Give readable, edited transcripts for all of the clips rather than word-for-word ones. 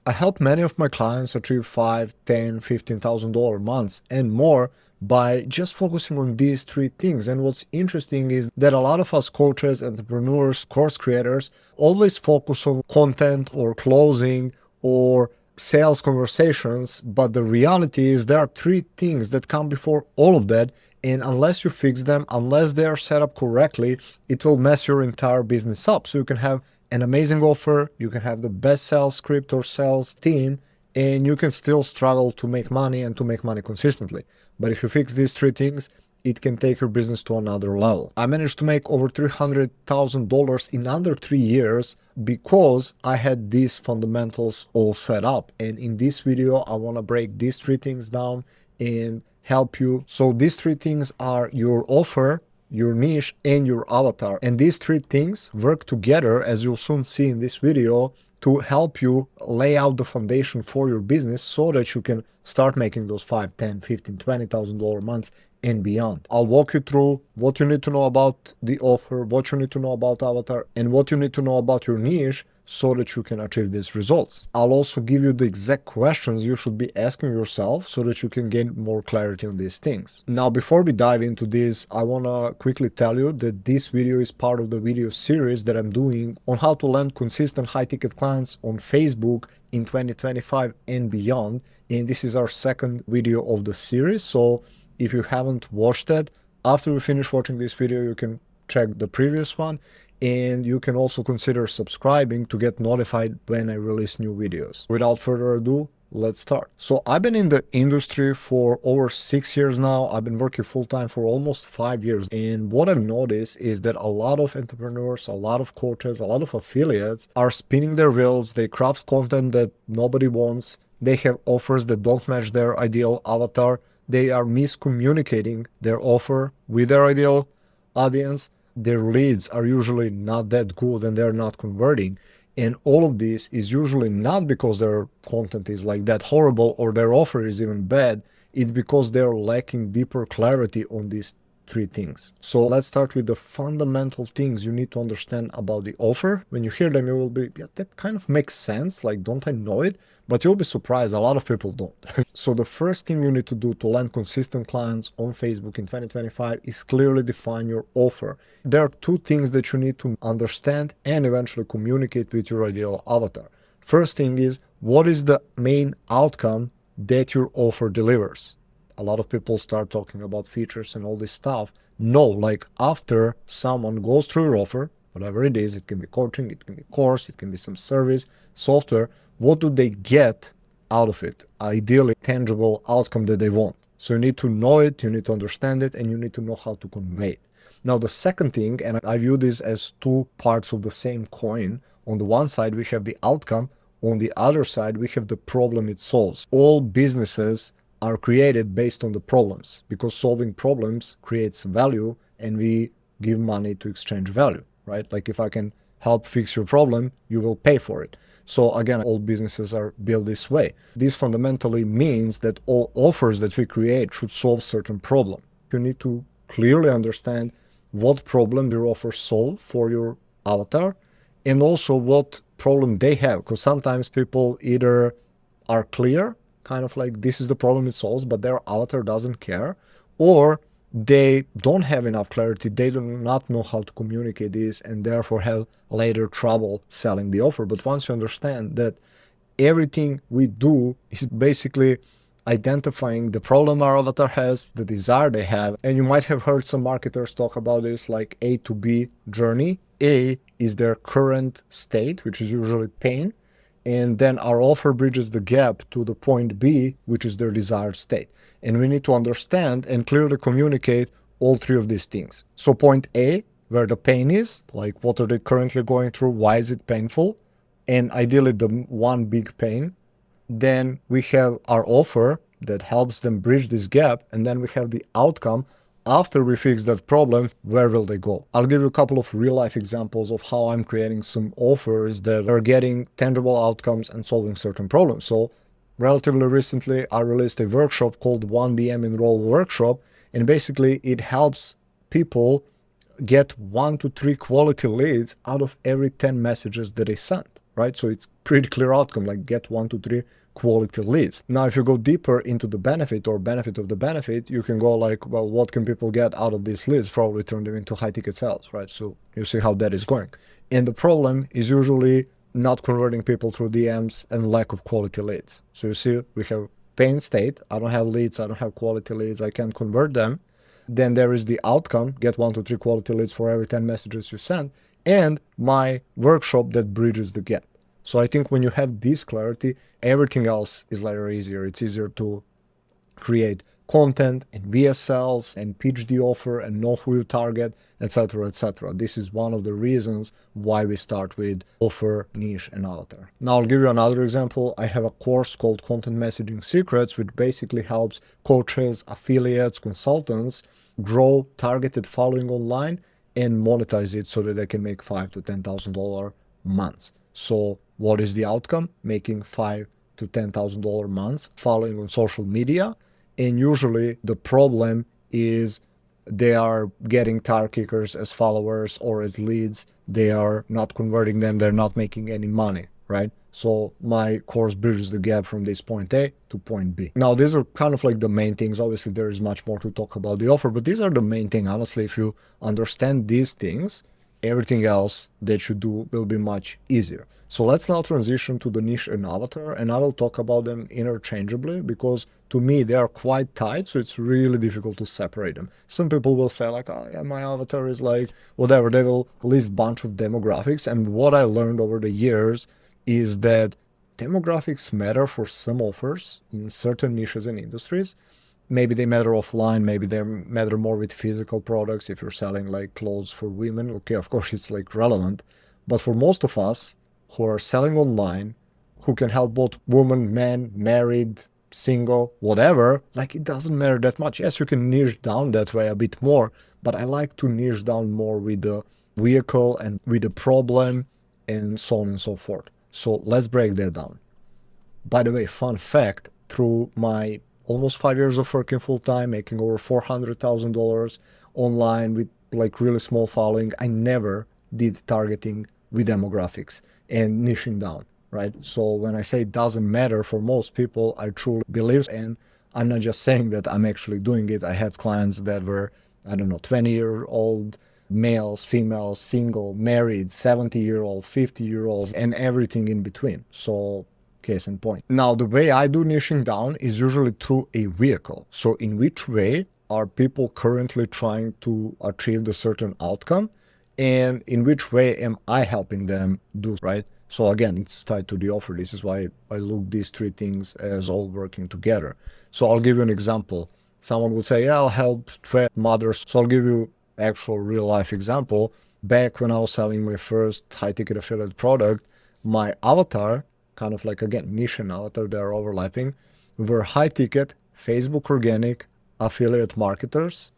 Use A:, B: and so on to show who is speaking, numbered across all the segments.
A: I help many of my clients achieve $5, $10, $15,000 months and more by just focusing on these three things. And what's interesting is that a lot of us coaches, entrepreneurs, course creators always focus on content or closing or sales conversations, but the reality is there are three things that come before all of that, and unless you fix them, unless they are set up correctly, it will mess your entire business up. So you can have an amazing offer, you can have the best sales script or sales team, and you can still struggle to make money and to make money consistently. But if you fix these three things, it can take your business to another level. I managed to make over $300,000 in under 3 years because I had these fundamentals all set up. And in this video, I want to break these three things down and help you. So these three things are your offer, your niche, and your avatar. And these three things work together, as you'll soon see in this video, to help you lay out the foundation for your business so that you can start making those $5, $10, $15, $20,000 months and beyond. I'll walk you through what you need to know about the offer, what you need to know about avatar, and what you need to know about your niche so that you can achieve these results. I'll also give you the exact questions you should be asking yourself so that you can gain more clarity on these things. Now, before we dive into this, I want to quickly tell you that this video is part of the video series that I'm doing on how to land consistent high-ticket clients on Facebook in 2025 and beyond. And this is our second video of the series. So if you haven't watched it, after you finish watching this video, you can check the previous one. And you can also consider subscribing to get notified when I release new videos. Without further ado, let's start. So I've been in the industry for over 6 years now. I've been working full-time for almost 5 years. And what I've noticed is that a lot of entrepreneurs, a lot of coaches, a lot of affiliates are spinning their wheels. They craft content that nobody wants. They have offers that don't match their ideal avatar. They are miscommunicating their offer with their ideal audience. Their leads are usually not that good and they're not converting. And all of this is usually not because their content is like that horrible or their offer is even bad. It's because they're lacking deeper clarity on these three things. So let's start with the fundamental things you need to understand about the offer. When you hear them, you will be, yeah, that kind of makes sense. Like, don't I know it? But you'll be surprised, a lot of people don't. So the first thing you need to do to land consistent clients on Facebook in 2025 is clearly define your offer. There are two things that you need to understand and eventually communicate with your ideal avatar. First thing is, what is the main outcome that your offer delivers? A lot of people start talking about features and all this stuff. No, like after someone goes through your offer, whatever it is, it can be coaching, it can be course, it can be some service, software, what do they get out of it? Ideally, tangible outcome that they want. So you need to know it, you need to understand it, and you need to know how to convey it. Now, the second thing, and I view this as two parts of the same coin. On the one side, we have the outcome. On the other side, we have the problem it solves. All businesses are created based on the problems because solving problems creates value and we give money to exchange value, right? Like if I can help fix your problem, you will pay for it. So again, all businesses are built this way. This fundamentally means that all offers that we create should solve certain problem. You need to clearly understand what problem your offer solve for your avatar and also what problem they have, because sometimes people either are clear, kind of like this is the problem it solves, but their avatar doesn't care, or they don't have enough clarity, they do not know how to communicate this and therefore have later trouble selling the offer. But once you understand that everything we do is basically identifying the problem our avatar has, the desire they have, and you might have heard some marketers talk about this like A to B journey. A is their current state, which is usually pain, and then our offer bridges the gap to the point B, which is their desired state. And we need to understand and clearly communicate all three of these things. So point A, where the pain is, like what are they currently going through, why is it painful, and ideally the one big pain. Then we have our offer that helps them bridge this gap, and then we have the outcome. After we fix that problem, where will they go? I'll give you a couple of real-life examples of how I'm creating some offers that are getting tangible outcomes and solving certain problems. So relatively recently, I released a workshop called 1DM Enroll Workshop, and basically it helps people get 1 to 3 quality leads out of every 10 messages that they send, right? So it's pretty clear outcome, like get 1 to 3 quality leads. Now, if you go deeper into the benefit or benefit of the benefit, you can go like, well, what can people get out of these leads? Probably turn them into high ticket sales, right? So you see how that is going. And the problem is usually not converting people through DMs and lack of quality leads. So you see, we have pain state. I don't have leads. I don't have quality leads. I can't convert them. Then there is the outcome, get 1 to 3 quality leads for every 10 messages you send, and my workshop that bridges the gap. So I think when you have this clarity, everything else is later easier. It's easier to create content and VSLs and pitch the offer and know who you target, etc., etc. This is one of the reasons why we start with offer, niche, and avatar. Now I'll give you another example. I have a course called Content Messaging Secrets, which basically helps coaches, affiliates, consultants grow targeted following online and monetize it so that they can make $5,000 to $10,000 months. So what is the outcome? Making $5,000 to $10,000 months following on social media. And usually the problem is they are getting tire kickers as followers or as leads. They are not converting them. They're not making any money, right? So my course bridges the gap from this point A to point B. Now, these are kind of like the main things. Obviously, there is much more to talk about the offer, but these are the main thing. Honestly, if you understand these things, everything else that you do will be much easier. So let's now transition to the niche and avatar, and I will talk about them interchangeably because to me they are quite tight, so it's really difficult to separate them. Some people will say like, oh yeah, my avatar is like whatever. They will list a bunch of demographics, and what I learned over the years is that demographics matter for some offers in certain niches and industries. Maybe they matter offline, maybe they matter more with physical products. If you're selling like clothes for women, okay, of course it's like relevant. But for most of us who are selling online, who can help both women, men, married, single, whatever, like it doesn't matter that much. Yes, you can niche down that way a bit more, but I like to niche down more with the vehicle and with the problem and so on and so forth. So let's break that down. By the way, fun fact, through my almost 5 years of working full-time, making over $400,000 online with like really small following, I never did targeting with demographics and niching down, right? So when I say it doesn't matter for most people, I truly believe, and I'm not just saying that, I'm actually doing it. I had clients that were, I don't know, 20-year-old males, females, single, married, 70-year-old, 50-year-olds, and everything in between. So case in point. Now, the way I do niching down is usually through a vehicle. So in which way are people currently trying to achieve the certain outcome? And in which way am I helping them do, right? So again, it's tied to the offer. This is why I look these three things as all working together. So I'll give you an example. Someone would say, yeah, I'll help mothers. So I'll give you actual real life example. Back when I was selling my first high ticket affiliate product, my avatar, kind of like, again, niche and avatar, they're overlapping, were high ticket Facebook organic affiliate marketers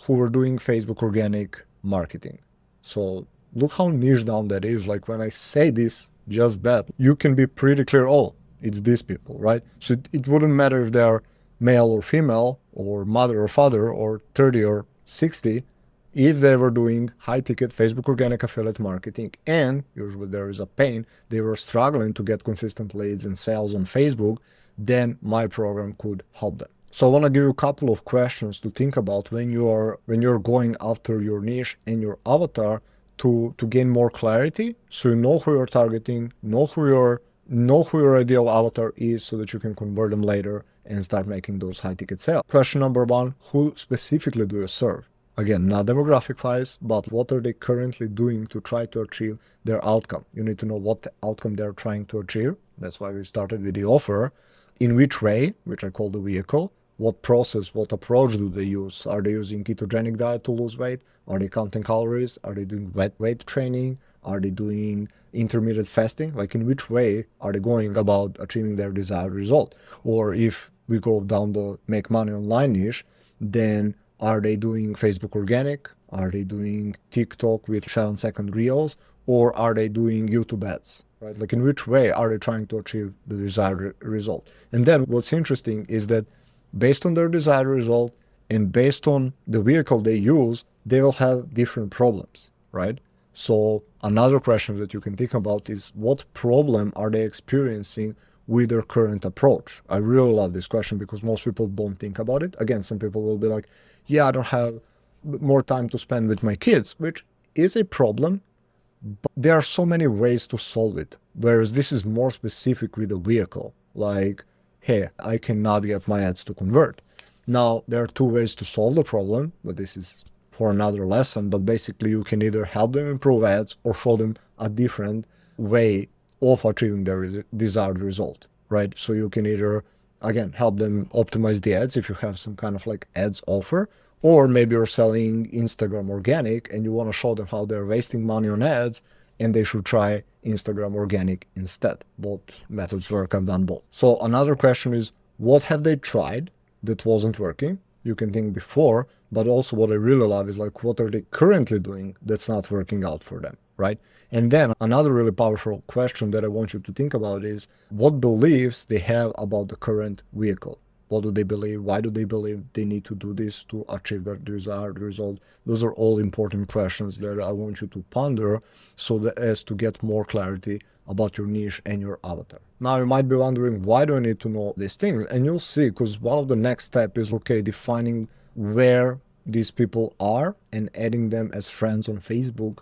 A: who were doing Facebook organic marketing. So look how niche down that is. Like when I say this, just that, you can be pretty clear, oh, it's these people, right? So it wouldn't matter if they are male or female or mother or father or 30 or 60, if they were doing high ticket Facebook organic affiliate marketing, and usually there is a pain, they were struggling to get consistent leads and sales on Facebook, then my program could help them. So I want to give you a couple of questions to think about when you're going after your niche and your avatar to gain more clarity, so you know who you're targeting, know who your ideal avatar is, so that you can convert them later and start making those high ticket sales. Question number one, who specifically do you serve? Again, not demographic wise, but what are they currently doing to try to achieve their outcome? You need to know what outcome they're trying to achieve. That's why we started with the offer. In which way, which I call the vehicle, what process, what approach do they use? Are they using ketogenic diet to lose weight? Are they counting calories? Are they doing weight training? Are they doing intermittent fasting? Like in which way are they going about achieving their desired result? Or if we go down the make money online niche, then are they doing Facebook organic? Are they doing TikTok with 7-second reels? Or are they doing YouTube ads? Right? Like in which way are they trying to achieve the desired result? And then what's interesting is that based on their desired result and based on the vehicle they use, they will have different problems, right? So another question that you can think about is, what problem are they experiencing with their current approach? I really love this question because most people don't think about it. Again, some people will be like, yeah, I don't have more time to spend with my kids, which is a problem, but there are so many ways to solve it. Whereas this is more specific with a vehicle, like, hey, I cannot get my ads to convert. Now, there are two ways to solve the problem, but this is for another lesson. But basically, you can either help them improve ads or show them a different way of achieving their desired result, right? So you can either, again, help them optimize the ads if you have some kind of like ads offer, or maybe you're selling Instagram organic and you want to show them how they're wasting money on ads and they should try Instagram organic instead. Both methods work, I've done both. So another question is, what have they tried that wasn't working? You can think before, but also what I really love is like, what are they currently doing that's not working out for them, right? And then another really powerful question that I want you to think about is, what beliefs they have about the current vehicle. What do they believe? Why do they believe they need to do this to achieve their desired result? Those are all important questions that I want you to ponder so that as to get more clarity about your niche and your avatar. Now you might be wondering, why do I need to know these things? And you'll see, because one of the next steps is, okay, defining where these people are and adding them as friends on Facebook.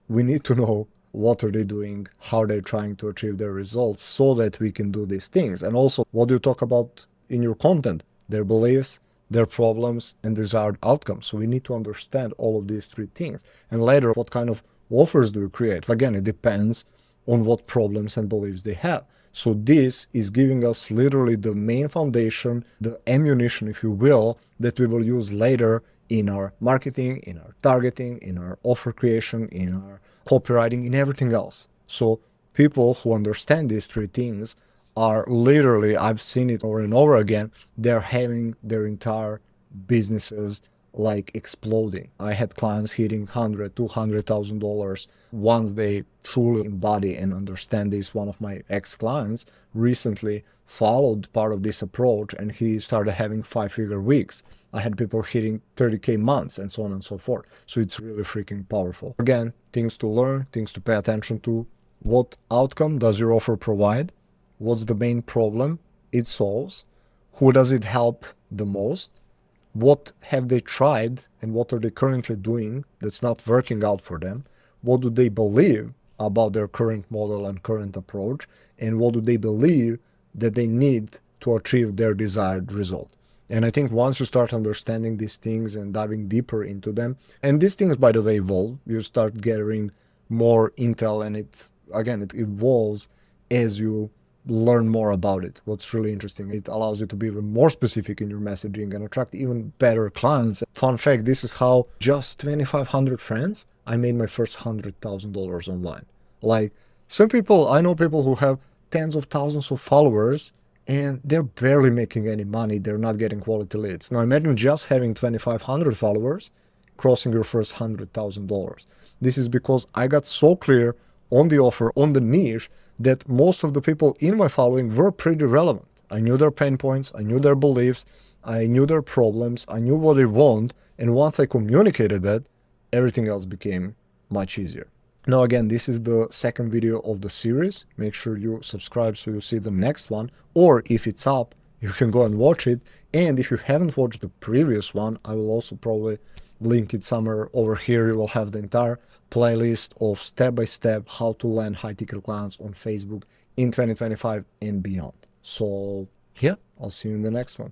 A: We need to know what are they doing, how they're trying to achieve their results, so that we can do these things. And also, what do you talk about in your content? Their beliefs, their problems, and desired outcomes. So we need to understand all of these three things. And later, what kind of offers do you create? Again, it depends on what problems and beliefs they have. So this is giving us literally the main foundation, the ammunition, if you will, that we will use later in our marketing, in our targeting, in our offer creation, in our copywriting, in everything else. So people who understand these three things are literally, I've seen it over and over again, they're having their entire businesses like exploding. I had clients hitting $100,000, $200,000 once they truly embody and understand this. One of my ex-clients recently followed part of this approach and he started having 5-figure weeks. I had people hitting 30K months and so on and so forth. So it's really freaking powerful. Again, things to learn, things to pay attention to. What outcome does your offer provide? What's the main problem it solves? Who does it help the most? What have they tried and what are they currently doing that's not working out for them? What do they believe about their current model and current approach? And what do they believe that they need to achieve their desired result? And I think once you start understanding these things and diving deeper into them, and these things, by the way, evolve, you start gathering more intel, and it evolves as you learn more about it. What's really interesting, it allows you to be even more specific in your messaging and attract even better clients. Fun fact, this is how just 2,500 friends, I made my first $100,000 online. Like, some people, I know people who have tens of thousands of followers and they're barely making any money. They're not getting quality leads. Now imagine just having 2,500 followers, crossing your first $100,000. This is because I got so clear on the offer, on the niche, that most of the people in my following were pretty relevant. I knew their pain points, I knew their beliefs, I knew their problems, I knew what they want, and once I communicated that, everything else became much easier. Now again, this is the second video of the series. Make sure you subscribe so you see the next one, or if it's up, you can go and watch it. And if you haven't watched the previous one, I will also probably link it somewhere over here. You will have the entire playlist of step-by-step how to land high-ticket clients on Facebook in 2025 and beyond. So yeah, I'll see you in the next one.